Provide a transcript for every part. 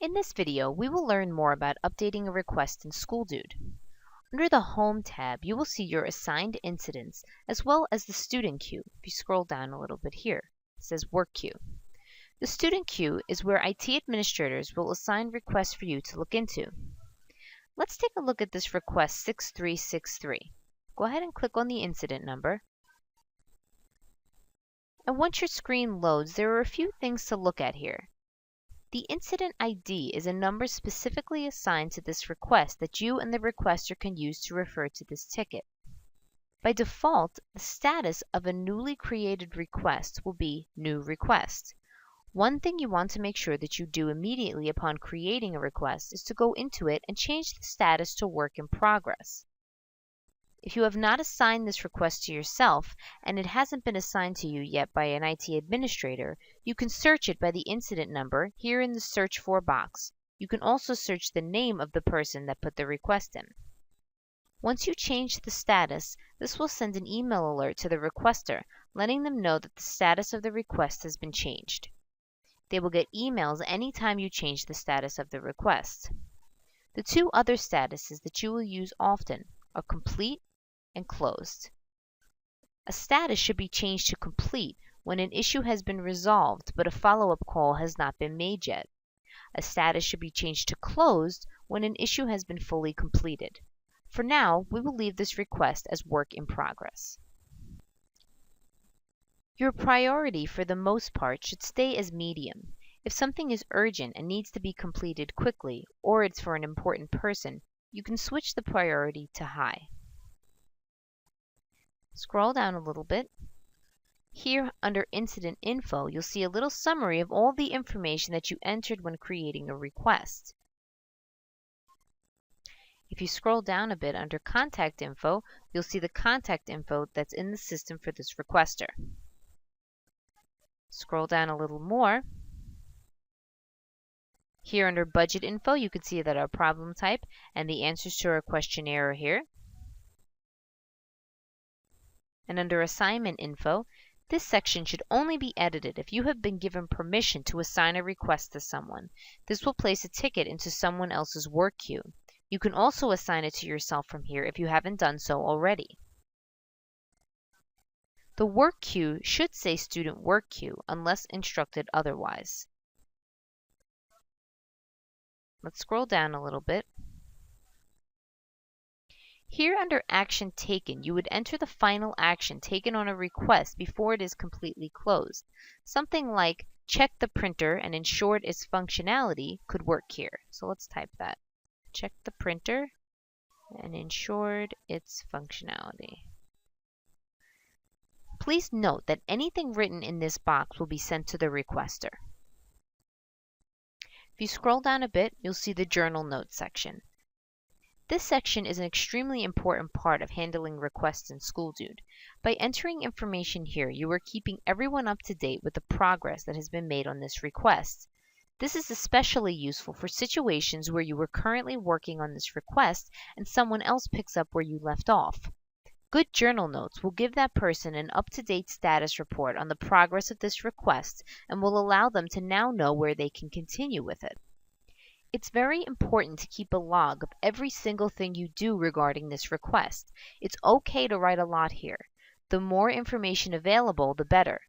In this video, we will learn more about updating a request in SchoolDude. Under the Home tab, you will see your assigned incidents as well as the student queue. If you scroll down a little bit here, it says Work Queue. The student queue is where IT administrators will assign requests for you to look into. Let's take a look at this request 6363. Go ahead and click on the incident number. And once your screen loads, there are a few things to look at here. The incident ID is a number specifically assigned to this request that you and the requester can use to refer to this ticket. By default, the status of a newly created request will be New Request. One thing you want to make sure that you do immediately upon creating a request is to go into it and change the status to Work in Progress. If you have not assigned this request to yourself and it hasn't been assigned to you yet by an IT administrator, you can search it by the incident number here in the Search For box. You can also search the name of the person that put the request in. Once you change the status, this will send an email alert to the requester, letting them know that the status of the request has been changed. They will get emails anytime you change the status of the request. The two other statuses that you will use often are Complete and Closed. A status should be changed to Complete when an issue has been resolved but a follow-up call has not been made yet. A status should be changed to Closed when an issue has been fully completed. For now, we will leave this request as Work in Progress. Your priority for the most part should stay as medium. If something is urgent and needs to be completed quickly, or it's for an important person, you can switch the priority to High. Scroll down a little bit. Here under Incident Info, you'll see a little summary of all the information that you entered when creating a request. If you scroll down a bit under Contact Info, you'll see the contact info that's in the system for this requester. Scroll down a little more. Here under Budget Info, you can see that our problem type and the answers to our questionnaire are here. And under Assignment Info, this section should only be edited if you have been given permission to assign a request to someone. This will place a ticket into someone else's work queue. You can also assign it to yourself from here if you haven't done so already. The work queue should say Student Work Queue unless instructed otherwise. Let's scroll down a little bit. Here under Action Taken, you would enter the final action taken on a request before it is completely closed. Something like check the printer and ensure its functionality could work here. So let's type that. Check the printer and ensured its functionality. Please note that anything written in this box will be sent to the requester. If you scroll down a bit, you'll see the Journal Notes section. This section is an extremely important part of handling requests in SchoolDude. By entering information here, you are keeping everyone up to date with the progress that has been made on this request. This is especially useful for situations where you are currently working on this request and someone else picks up where you left off. Good journal notes will give that person an up-to-date status report on the progress of this request and will allow them to now know where they can continue with it. It's very important to keep a log of every single thing you do regarding this request. It's okay to write a lot here. The more information available, the better.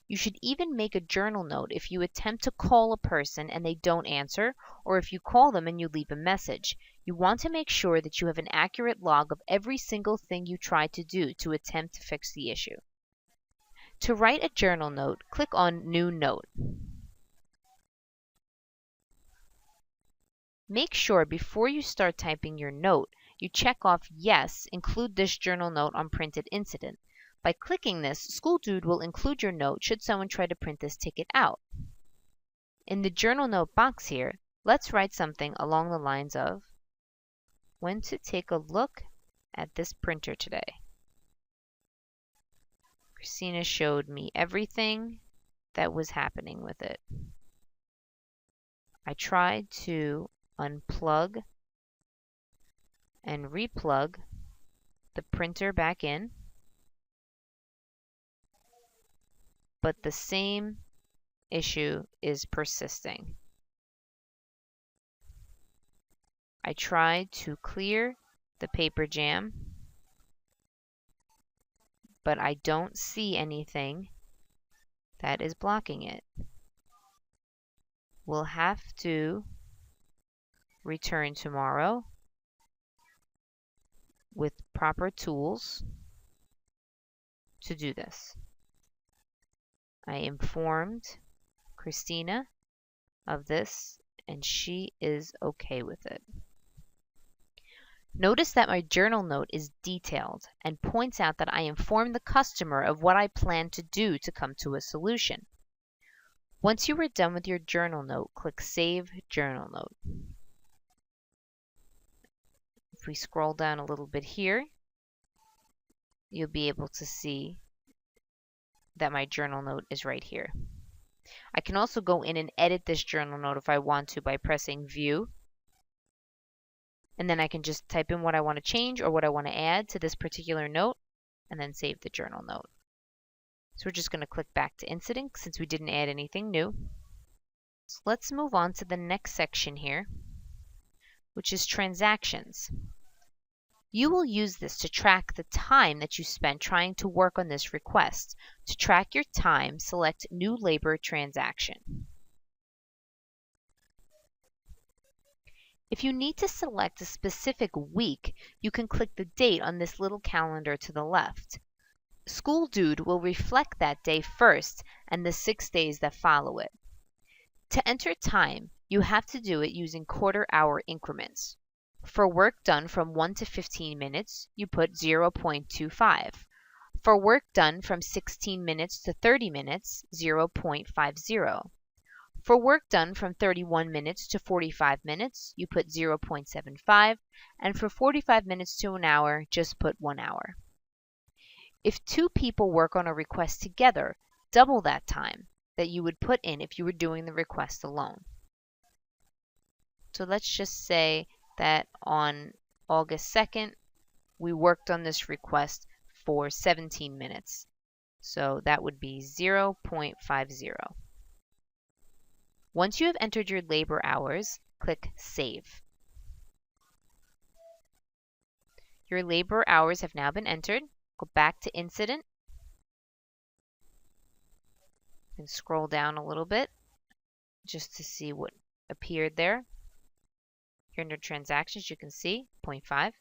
You should even make a journal note if you attempt to call a person and they don't answer, or if you call them and you leave a message. You want to make sure that you have an accurate log of every single thing you try to do to attempt to fix the issue. To write a journal note, click on New Note. Make sure before you start typing your note, you check off Yes, include this journal note on printed incident. By clicking this, SchoolDude will include your note should someone try to print this ticket out. In the journal note box here, let's write something along the lines of, went to take a look at this printer today. Christina showed me everything that was happening with it. I tried to unplug and replug the printer back in, but the same issue is persisting. I tried to clear the paper jam, but I don't see anything that is blocking it. We'll have to return tomorrow with proper tools to do this. I informed Christina of this, and she is okay with it. Notice that my journal note is detailed and points out that I informed the customer of what I plan to do to come to a solution. Once you are done with your journal note, click Save Journal Note. If we scroll down a little bit here, you'll be able to see that my journal note is right here. I can also go in and edit this journal note if I want to by pressing View. And then I can just type in what I want to change or what I want to add to this particular note and then save the journal note. So we're just going to click back to Incident since we didn't add anything new. So let's move on to the next section here, which is Transactions. You will use this to track the time that you spent trying to work on this request. To track your time, select New Labor Transaction. If you need to select a specific week, you can click the date on this little calendar to the left. SchoolDude will reflect that day first and the 6 days that follow it. To enter time, you have to do it using quarter-hour increments. For work done from 1 to 15 minutes, you put 0.25. For work done from 16 minutes to 30 minutes, 0.50. For work done from 31 minutes to 45 minutes, you put 0.75, and for 45 minutes to an hour, just put 1 hour. If 2 people work on a request together, double that time that you would put in if you were doing the request alone. So let's just say that on August 2nd, we worked on this request for 17 minutes. So that would be 0.50. Once you have entered your labor hours, click Save. Your labor hours have now been entered. Go back to Incident and scroll down a little bit just to see what appeared there. Here under Transactions, you can see 0.5.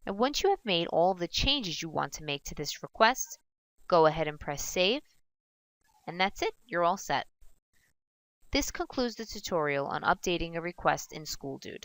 And once you have made all the changes you want to make to this request, go ahead and press Save. And that's it, you're all set. This concludes the tutorial on updating a request in SchoolDude.